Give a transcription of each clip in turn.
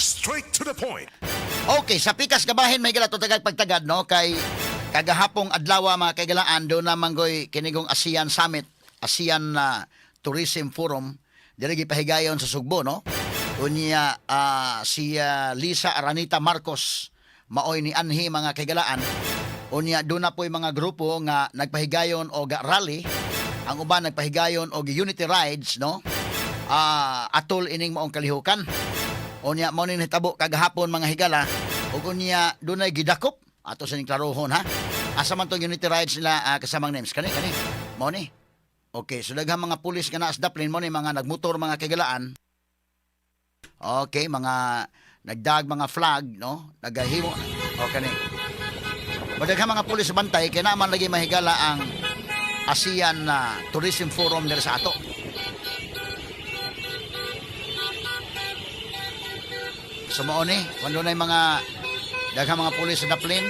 Straight to the point. Okay, sa pikas gabahin may galato tagag pagtagad no kay kagahapong adlaw mga kaigalaan do na manggoy kinigong ASEAN Summit, ASEAN Tourism Forum dili gipahigayon sa Sugbo no. Unya si Lisa Aranita Marcos maoy ni anhi mga kaigalaan. Unya do na po'y mga grupo nga nagpahigayon og rally, ang uban nagpahigayon og unity rides no. Atol ining maong kalihukan. Unya mo ning hitabo kagahapon mga higala ug unya dunay gidakop ato sa ning klarohon ha. Asa man tong unity rides nila kasamang names kani mo ni. Okay, so daghang mga pulis nga naa sa daplin mo ni mga nagmotor mga kagalaan. Okay, mga nagdag mga flag no, nagahimo. Okay ni. Daghang mga pulis sa bantay kay naman lagi mahigala ang ASEAN Tourism Forum diri sa ato. So mao ni, kundo na mga daghang mga pulis sa daplin.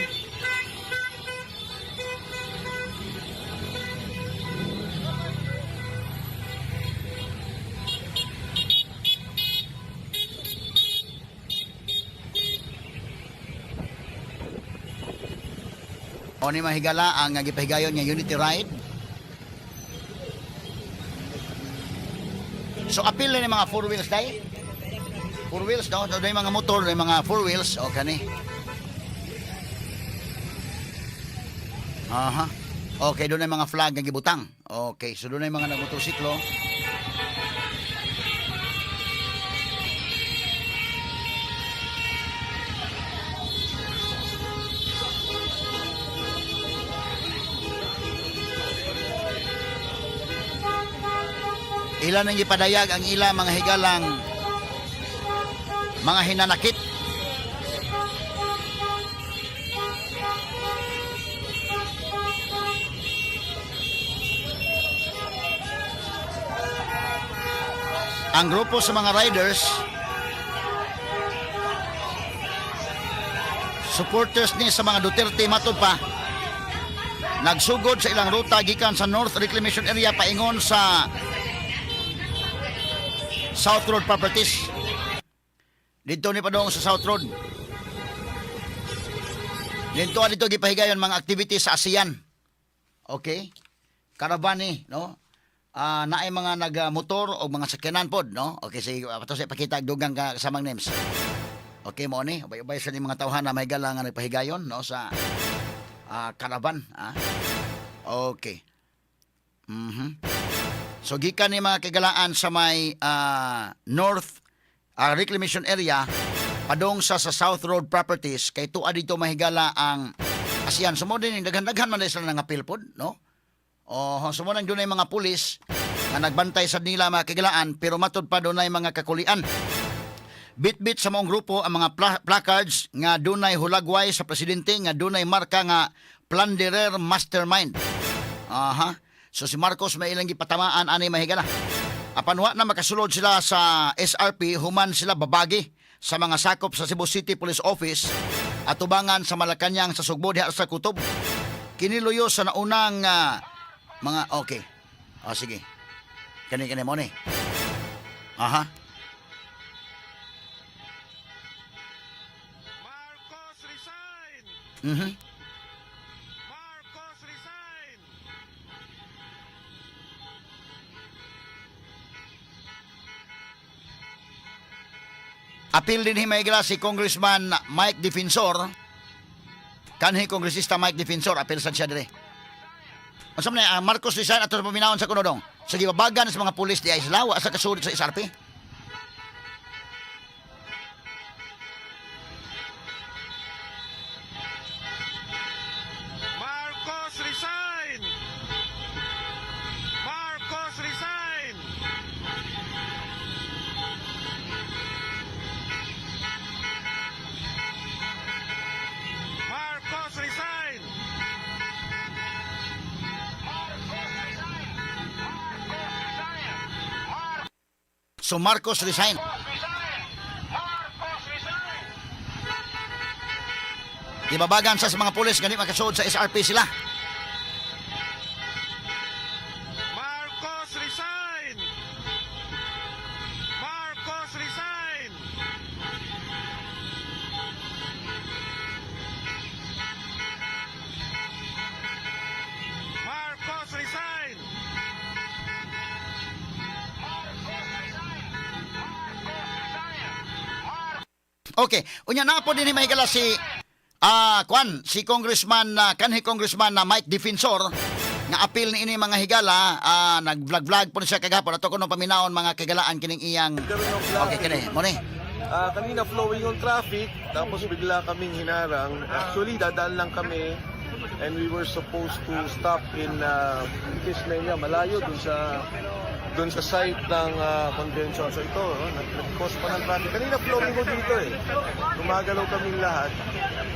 O ni mahigala ang gipahigayon nga unity ride. So apil na ni mga four wheels day. Four wheels, no? Doon yung mga motor, doon yung mga four wheels. O, kani. Aha. Okay, doon yung mga flag ng gibutang. Okay, so doon yung mga nagmotorsiklo. Ilan ang gipadayag ang ila mga higalang mga hinanakit. Ang grupo sa mga riders, supporters ni sa mga Duterte matod pa, nagsugod sa ilang ruta gikan sa North Reclamation Area paingon sa South Road Properties. Dito ni padong sa South Road. Dito gipahigayon mga activities sa ASEAN. Okay? Caravani, no? Naay mga nagmotor o mga sakyanan pod, no? Okay, sige, pato sa ipakita dugang kasamang names. Okay mo ni, ubay-ubay sa ni mga tawhan na may galang nga nagpahigayon, no, sa caravan, Okay. So gikan ni mga kagalaan sa may North Reclamation Area padong sa South Road Properties kay tuwa dito mahigala ang ASEAN. Sumo din daghan-daghan man sila nga pilpod, no? Sumo nang dunay mga pulis nga nagbantay sa nila mga kagalaan pero matod pa dunay mga kakulian. Bit-bit sa mong grupo ang mga placards nga dunay hulagway sa presidente nga dunay marka nga Plunderer Mastermind. So si Marcos may ilang gipatamaan ani mahigala. Apan wa na makasulod sila sa SRP, human sila babagi sa mga sakop sa Cebu City Police Office at tubangan sa Malacañang sa Sugbo diha sa Kutob. Kiniluyo sa naunang mga okay. Sige. Kani mo ni. Aha. Marcos resign. Marcos resign. Apil din himay si Congressman Mike Defensor. Kanhi kongresista Mike Defensor apil sa siya dire. Unsa man Marcos resign ato paminawon sa kunodong. Sige babagan sa mga pulis di ay lawa sa kasulit sa SRP. Marcos resign. Marcos resign. Marcos resign. So Marcos resign. Ibabagan sa mga pulis ganit makasuod sa SRP sila. Marcos resign. Marcos resign. Okay, unya na po din ni mahigala si si Congressman kanhi Congressman na Mike Defensor nga apil ni ini mga higala nag-vlog po ni siya kagahapon ato kuno paminawon mga kagalaan kining iyang okay kini mo ni. Kanina flowing yung traffic, tapos bigla kaming hinarang. Actually, dadaan lang kami and we were supposed to stop in Kismenia, malayo dun sa site ng convention. So ito, nag-cause pa ng traffic. Kanina flowing ko dito eh. Gumagalaw kaming lahat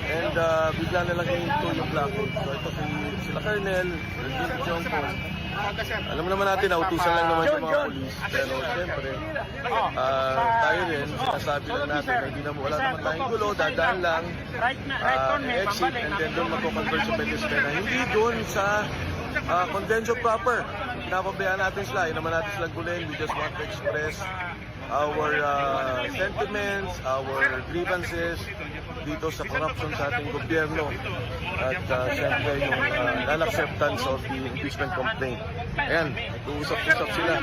and bigla na lang hinto yung blockade. So ito sila Colonel, Regina Jongko. Alam naman natin, nautusan lang naman sa mga polis. Pero siyempre, tayo rin, sinasabi lang natin na hindi naman, wala naman tayong gulo, dadaan lang, exit, and then doon magko-convert sa pedestrian. Hindi doon sa convention proper. Pinapabayaan natin sila, yun naman natin sila gulin. We just want to express our sentiments, our grievances dito sa corruption sa ating gobyerno at siyempre yung non-acceptance of the impeachment complaint. Ayan, nag-uusap-usap sila.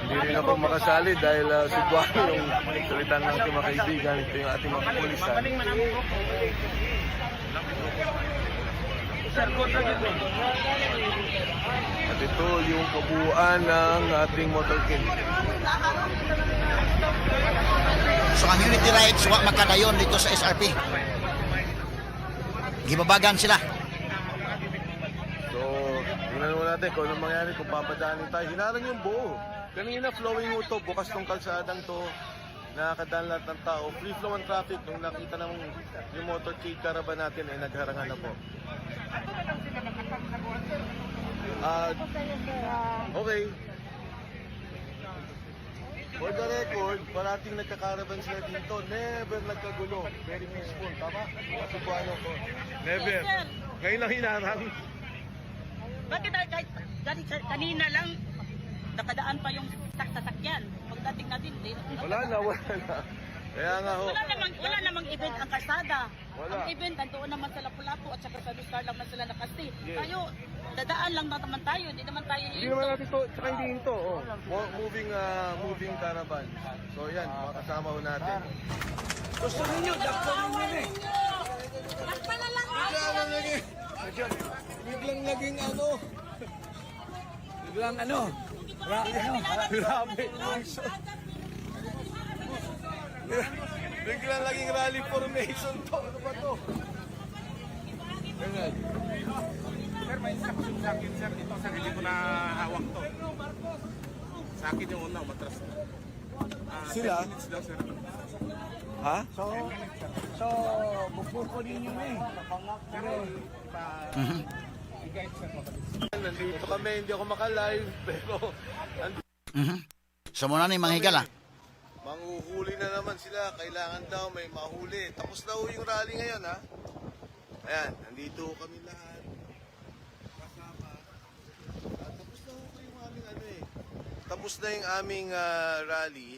Hindi rin ako makasali dahil si Guano yung salitan ng ating mga kaibigan, ito yung ating mga kapulisan. At ito yung kabuuan ng ating motorcade. So community rights wa makadayon dito sa SRP. Gibabagan sila. So, tingnan naman natin kung anong mangyari kung papadaanin tayo. Hinarang yung buo. Kanina flowing mo to, bukas tong kalsadang to, nakakadaan lahat ng tao. Free flow ang traffic. Nung nakita naman yung motorcade caravan natin ay nagharangan na po. Okay. For the record, parating nagkakaravan sila dito, never nagkagulo. Very peaceful, tama? Masubuano ko. Never. Ngayon lang hinarang. Bakit kahit kanina lang nakadaan pa yung sasakyan? Pagdating natin, Wala na. Kaya nga ho. wala namang event ang kalsada. Wala. Ang event, nandoon naman sa Lapu-Lapu at saka sa Luscar lang man sila nakasti. Yes. Tayo, dadaan lang naman tayo, hindi naman tayo Hindi naman natin to, tsaka hindi ito. Oh. Moving caravan. So yan, makasama ho natin. Gusto ninyo, dakpan ninyo eh. Biglang naging ano. Biglang ano. Grabe. Biglang naging rally formation to. Ano ba to? Ganyan. Sir, may instruction sa akin, sir. Ito, sir, hindi ko na hawak to. Sa akin yung una, umatras na. Sila? 10 minutes daw, sir. Ha? So, bukukunin nyo eh. Pero, Nandito kami, hindi ako maka-live, pero So muna ni mga higala. manghuhuli na naman sila. Kailangan daw may mahuli. Tapos na ho yung rally ngayon, ha? Ayan, nandito kami lahat. Kasama. Tapos na ho yung aming ano eh. Tapos na yung aming rally.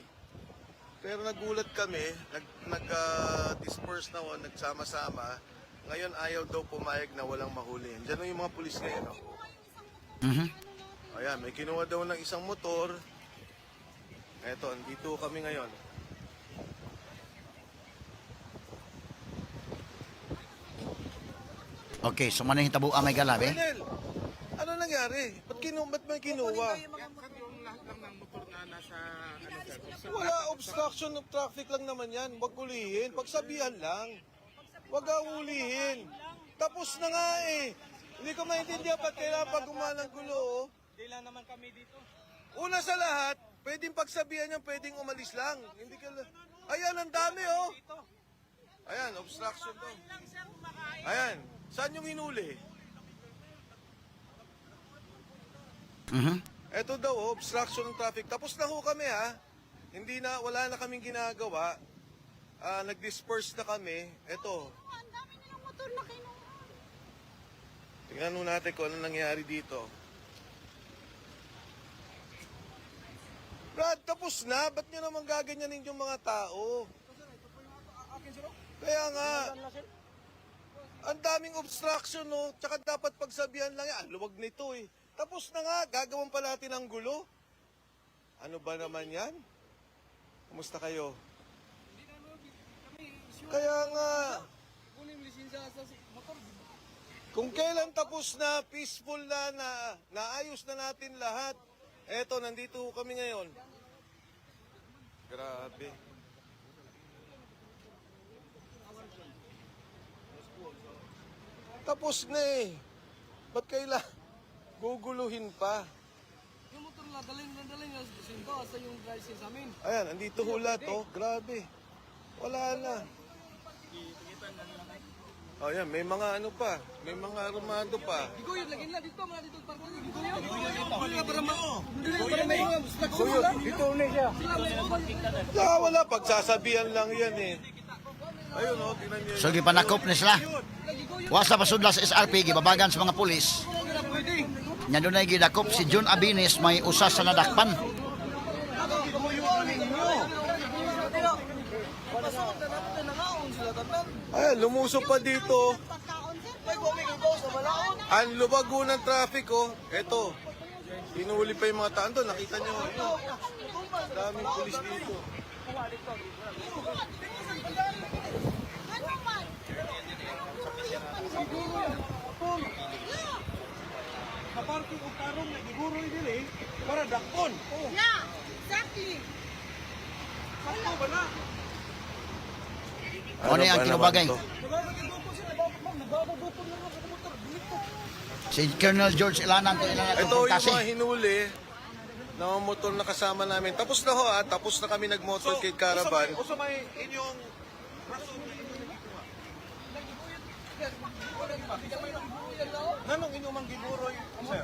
Pero nagulat kami, nag-disperse na ho, nagsama-sama. Ngayon ayaw daw pumayag na walang mahuli. Diyan yung mga pulis ngayon, no? Ayan, may kinuha daw ng isang motor. Eto, andito kami ngayon. Okay, so man hitabo may galabe. Colonel, ano nangyari? Ba't may kinuha? sir, yung lahat lang ng motor na nasa, sir. Wala, obstruction of traffic lang naman yan. Huwag ulihin. Pagsabihan lang. Huwag ulihin. Tapos na nga eh. Hindi ko maintindihan ba't kailangan pag gumalang gulo. Oh. Hindi lang naman kami dito. Una sa lahat, pwedeng pagsabihan yan, pwedeng umalis lang. Hindi ka Ayan, ang dami oh. Ayan, obstruction to. Ayan, saan yung hinuli? Eto daw, oh, obstruction ng traffic. Tapos na ho kami ha. Hindi na, wala na kaming ginagawa. Nag-disperse na kami. Eto. Ang dami nilang motor na kinuha. Tingnan mo natin kung ano nangyari dito. Brad, tapos na. Ba't nyo naman gaganyanin yung mga tao? Kaya nga. Ang daming obstruction, no? Tsaka dapat pagsabihan lang yan. Luwag nito eh. Tapos na nga. Gagawan pa natin ang gulo. Ano ba naman yan? Kumusta kayo? Kaya nga, kung kailan tapos na, peaceful na, naayos na natin lahat. Eto, nandito kami ngayon. Grabe. Tapos na eh. Ba't kailan? Guguluhin pa. Yung motor na daling sinto sa yung drive sa amin. Ayan, andito hula to. Grabe. Wala na. Oh, yan, may mga ano pa. May mga armado pa. Giguyod lagi na dito mga dito parko giguyod. Para may Dito ulit siya. Wala, pagsasabihan lang yan eh. Ayun oh, tingnan niyo. So gipanakop ni sila. Wasa pasudla sa SRP gibabagan sa mga pulis. Nya dunay gidakop si John Abinis may usa sa nadakpan. Ayan, lumusok pa dito. Ang lubago ng traffic oh. Eto. Inuuli pa yung mga taan doon. Nakita niyo. Daming pulis dito. kaparking og karong na giguro dili para dakpon. Yeah, exactly. Sakto ba na? Ano ang kinubagay? Si Colonel George Ilanan to Ilanan Ito yung kasi. mga hinuli na mga motor na kasama namin. Tapos na ho tapos na kami nagmotor kay Caravan. O sa may inyong nanong inyong manggiburo sir?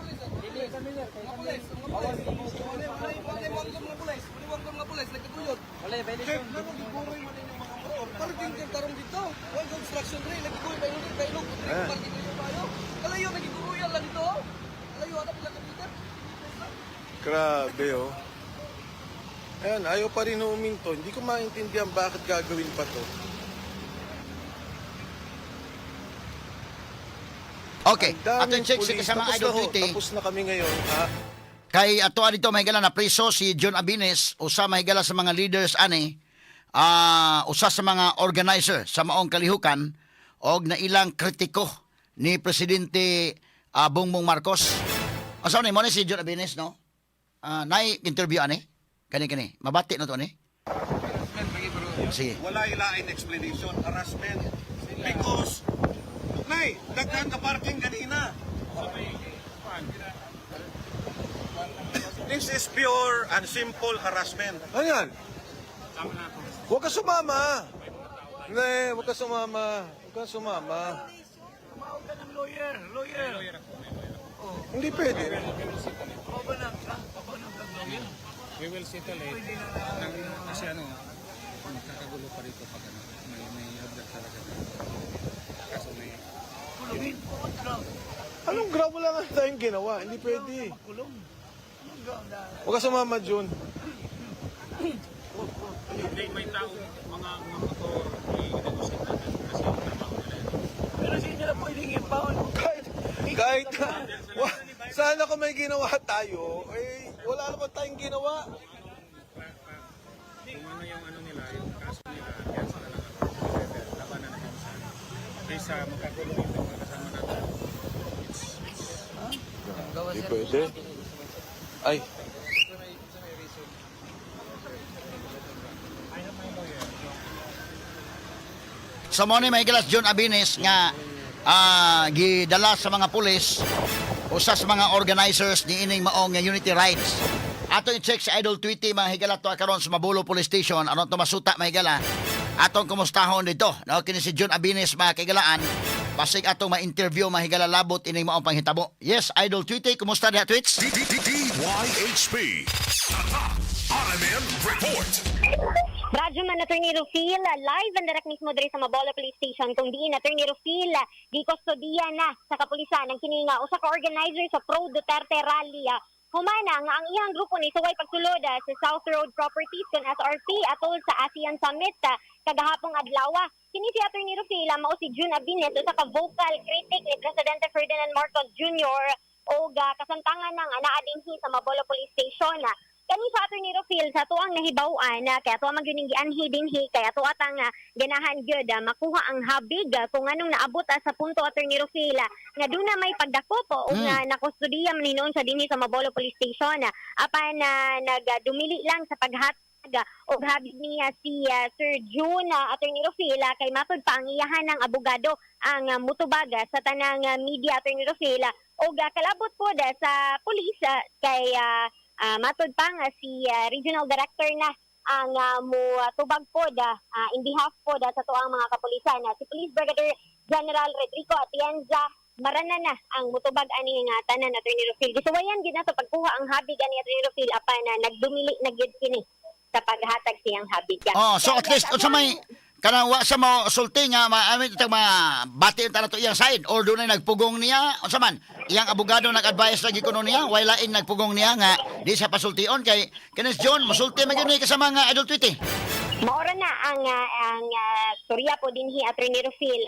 Chef, nanong giburo man inyong mga motor? Parking kang karong dito. Wal construction rin lagi ko baylog parking dito tayo. Kalayo nagiguruyan lang dito. Kalayo ada pila ka meter. Grabe oh. Ayan, ayaw pa rin huminto. Hindi ko maintindihan bakit gagawin pa to. Okay, Ang ato daming check si pulis. kasama Tapos Idol na ho, Tweety. Tapos na kami ngayon. Kay ato dito mahigala na preso si John Abines, usa mahigala sa mga leaders ani, usa sa mga organizer sa maong kalihukan og na ilang kritiko ni presidente Bongbong Marcos. Asa ni mo ni si John Abines no? Nay interview ani? Kani mabati no to ni? Sige. Wala ilain explanation, harassment. Because, nay, daghan ka parking ganina. This is pure and simple harassment. Ayan. Huwag ka sumama. Hindi, huwag ka sumama. Huwag ka sumama. Lawyer. Hindi pwede. We will settle it. Kasi kakagulo pa rito pag may object talaga. Kaso may Anong grab? Wala nga tayong ginawa. Hindi pwede. Huwag ka sumama, Jun. hindi may tao mga motor i-negotiate natin kasi yung trabaho nila yun. Pero hindi na pwedeng i-pound. Kahit sana kung may ginawa tayo, wala naman tayong ginawa. Kung ano yung ano nila, yung kaso nila, yan sila lang ang labanan na yun sa kaysa magkagulo dito mga kasama natin. Hindi pwede. Ay. So mo ni mahigala si John Abines nga gidala sa mga pulis usa sa mga organizers ni ining maong Unity Rights. Ato i-check si Idol Tweety mahigala to karon sa Mabulo Police Station aron to masuta mahigala atong kumustahon dito. No kini si John Abines mga kaigalaan basig atong ma-interview mahigala labot ining maong panghitabo. Yes, Idol Tweety, kumusta diha tweets? DYHP RMN Report. Radyo man Attorney Rufil, live and direct mismo diri sa Mabola Police Station kung diin Attorney Rufil di kustodiya na sa kapulisan ang kininga usa ka organizer sa Pro Duterte Rally. Humana nga ang iyang grupo ni suway pagsulod sa South Road Properties kun SRP atol sa ASEAN Summit kagahapong adlaw. Kini si Attorney Rufil mao si June Abines usa ka vocal critic ni Presidente Ferdinand Marcos Jr. o kasamtangan ng naa dinhi sa Mabola Police Station. kani sa Attorney Rufil sa tuang nahibaw-an kaya tuwa magyuning gianhi dinhi kaya tuwa tang ganahan gyud makuha ang habig kung anong naabot sa punto Attorney Rufil nga duna may pagdako po ug nakustudiya man hinuon sa dinhi sa Mabolo Police Station apan nagdumili lang sa paghatag og habig niya si Sir June Attorney Rufil kay matod pa ang iyahan ng abogado ang mutubag sa tanang media Attorney Rufil og kalabot po sa pulis kay matod pa nga si Regional Director na ang mutubag po in behalf po sa tuang mga kapulisan si Police Brigadier General Rodrigo Atienza marana na ang mutubag ani nga tanan Attorney Rufil gisuwayan gid na sa pagkuha ang habig ani Attorney Rufil apan nagdumili na gyud kini sa paghatag siyang habig. Oh, so at least unsa may kanang wa sa mo sulti nga maamin itong mga bati ta nato iyang side or dunay nagpugong niya unsa man iyang abogado nag-advise lagi kuno niya why lain nagpugong niya nga di siya pasultion kay Kenneth John mosulti man gyud ni kasama nga Idol Tweety. Maora na ang storya po dinhi Attorney Rufil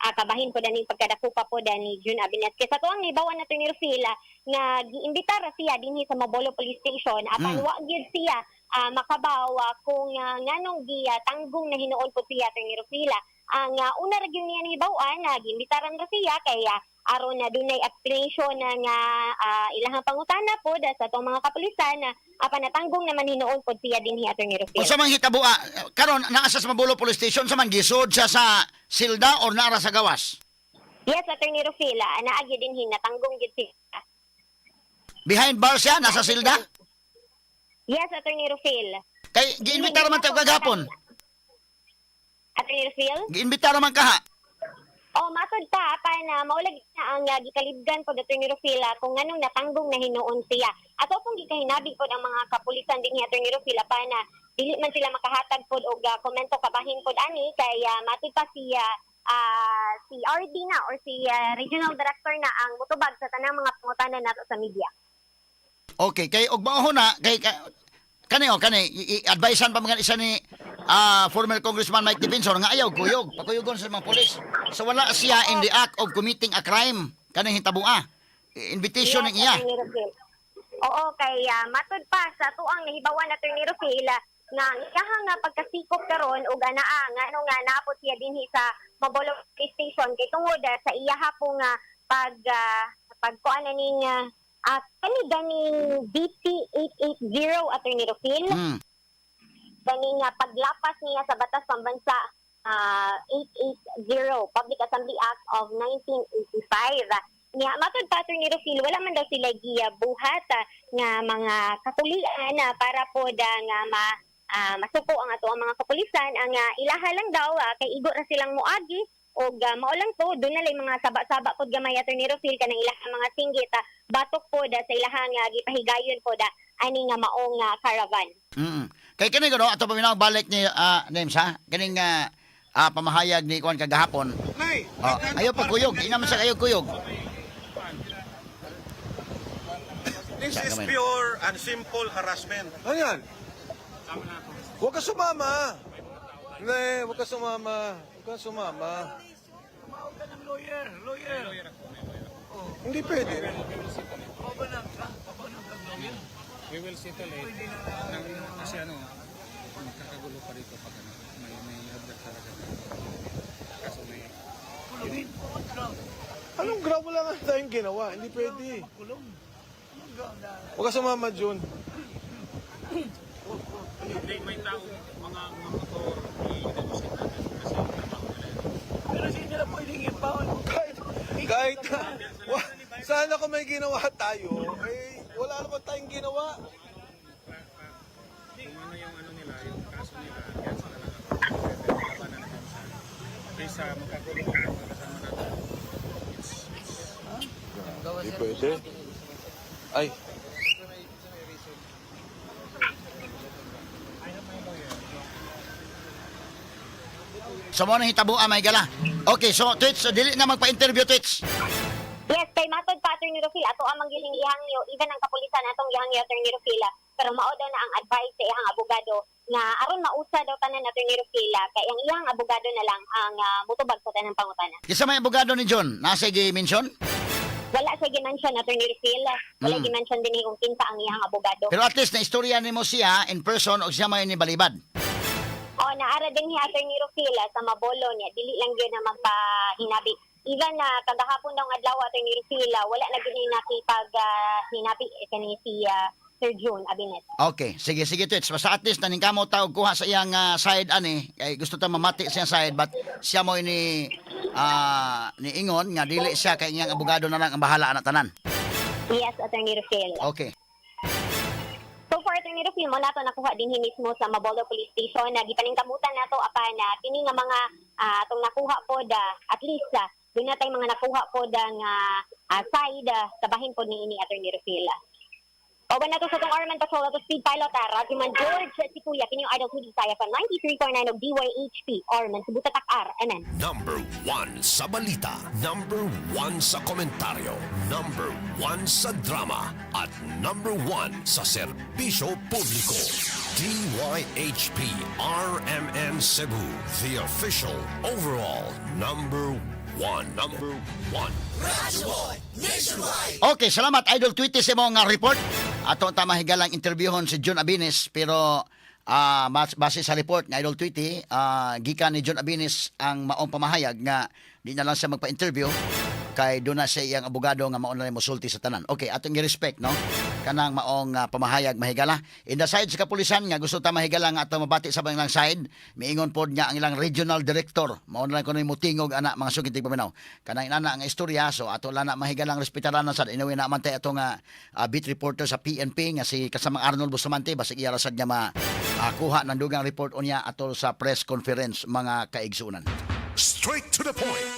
kabahin po daning pagkadako pa po ni June Abinas kay sa tuang nibawan na Attorney Rufil nga giimbitar siya dinhi sa Mabolo Police Station apan wa gyud siya makabaw kung nganong tanggong na hinuon po siya Attorney Rufil ang una ra gyud niya nahibawan giimbitaran ra siya kay aron na dunay explanation nga ilahang pangutana po sa tong mga kapulisan apan natanggong naman hinuon po siya dinhi Attorney Rufil. Unsa man hitabo karon naa sa Mabolo Police Station sa man gisod siya sa silda or naa ra sa gawas? Yes Attorney Rufil naa gyud dinhi natanggong gyud siya. Behind bars siya nasa silda? Yes Attorney Rufil. Kay giimbitar man ta kagapon. Attorney Rufil? Giimbitar man kaha. Matod pa na maulag na ang gikalibgan po Attorney Rufil kung anong natanggong na hinuon siya. Ato pong gikahinabi po ang mga kapulisan din ni Attorney Rufil na dili man sila makahatag po og komento kabahin po ani kay matod pa si RD na or si Regional Director na ang mutubag sa tanang mga pangutanan nato sa media. Okay, kay og mao na kay kani i-advisean pa mga isa ni former Congressman Mike Defensor nga ayaw kuyog, pakuyogon sa mga pulis. So wala siya in the act of committing a crime kanang hitabua. Invitation ng iya. Attorney Rufil. Oo, kay matod pa sa tuang nahibawan na Attorney Rufil nga iyahang pagkasikop karon og anaa nga naapot siya dinhi sa Mabolo Police Station kay tungod sa iyaha pong pagkuan ning ganing BT 880 Attorney Rufil. Ganing paglapas niya sa batas pambansa 880 Public Assembly Act of 1985. Niya matod pa Attorney Rufil wala man daw sila gibuhat nga mga kapulian para po nga masuko ang ato ang mga kapulisan ang ilaha lang daw kay igo ra silang moagi og mao lang to doon na lang mga saba-saba pod gamay Attorney Rufil kanang ilahang mga singgit batok po sa ilahang gipahigayon po ani nga maong caravan. Kay kani gano ato pa balik ni names ha kaning pamahayag ni kuan kagahapon. Ayo pagkuyog ina man sa kayo kuyog. This is pure and simple harassment. Ano yan? Huwag ka sumama. Hindi, huwag ka sumama. Huwag ka sumama. Tumawag ka ng lawyer. Hindi pwede. We will settle it. Kasi magkakagulo pa rito pag may object talaga. Kaso may... Anong grab? Wala nga tayong ginawa. Hindi pwede. Huwag ka sumama, June. Hindi, may tao, mga motor, i-deposit natin kasi trabaho nila. Pero hindi na pwedeng i-pound. Kahit sana kung may ginawa tayo, wala naman tayong ginawa. Kung ano yung nila, yung kaso nila, yan sila lang ako. Labanan na kami sa kaysa magkagulo ko yung kasama natin. Hindi pwede. Ay. So mo nang hitabo may gala. Okay, so Twitch, dili na magpa-interview Twitch. Yes, kay matod pa Attorney Rufil ato ang manggihing-ihang niyo even ang kapulisan atong gihang niyo Attorney Rufil pero mao daw na ang advice sa iyang abogado nga aron mausa daw tanan Attorney Rufil kay ang iyang abogado na lang ang mutubag sa tanang pangutana. Kisa may abogado ni John, nasa gi-mention? Wala siya gimension, Attorney Rufil. Wala gimension din kung kinsa ang iyang abogado. Pero at least na istorya nimo siya in person o siya may ni balibad. Naara din niya Attorney Rufil sa Mabolo niya. Dili lang yun na magpahinabi. Even na kagahapon daw ng adlaw Attorney Rufil, wala na gid nakipag hinabi kani si Sir June Abinet. Okay, sige Twitch. Basta at least naning kamo tawag kuha sa iyang side ani kay gusto ta mamati sa iyang side but siya mo ni ingon nga dili siya kay iyang abogado na lang ang bahala anak tanan. Yes, Attorney Rufil. Okay. So for Attorney Rufil, mo nato nakuha din mismo sa Mabolo Police Station na gipaningkamutan nato apan na kini nga mga atong nakuha po at least doon na tayong mga nakuha po nga side kabahin po ni Attorney Rufil. Oban na to sa itong Arman Patrol at Speed Pilot, Rajuman George, si Kuya, kinyong Idol Hoodie Saya sa 93.9 of DYHP, Arman, Subutatak R, MN. Number 1 sa balita, number 1 sa komentaryo, number 1 sa drama, at number 1 sa serbisyo publiko. DYHP RMN Cebu, the official overall number 1. Number 1. Okay, salamat Idol Tweety sa mong report. Ato ta mahigalang interviewon si John Abines pero base sa report ng Idol Tweety, gikan ni John Abines ang maong pamahayag nga di na lang siya magpa-interview kay doon na siya iyang abogado nga mauna na mosulti sa tanan. Okay, atong gi-respect no kanang maong pamahayag mahigala. In the side sa kapulisan nga gusto ta mahigala nga ato mabati sa ilang side, miingon pod nga ang ilang regional director mao na kuno motingog ana mga sugitig paminaw. Kanang inana ang istorya so ato la na mahigalang respetaran na sad inuwi na man tay ato nga beat reporter sa PNP nga si kasamang Arnold Bustamante basig iya rasad nga kuha ng dugang report unya ato sa press conference mga kaigsunan. Straight to the point.